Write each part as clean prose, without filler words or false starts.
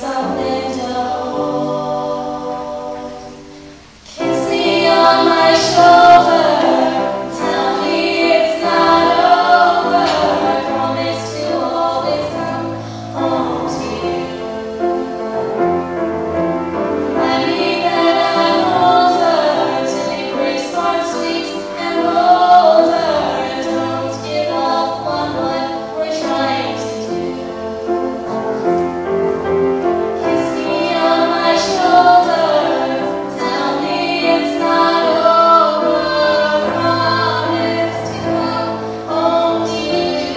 something to hold. Kiss me on my shoulder, tell me it's not over. Promise to always come home to you. Let me that I'm older, to be crisp or sweet and bolder. Don't give up on what we're trying to do. Kiss me on my shoulder, tell me it's not over. Promise to come home to you.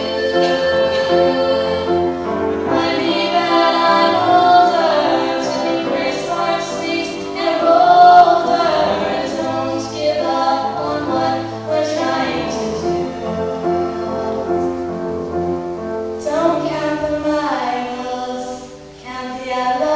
Remind me that I'm older, to be crisp or sweet and bolder. Don't give up on what we're trying to do. Don't count the miles, count the hours.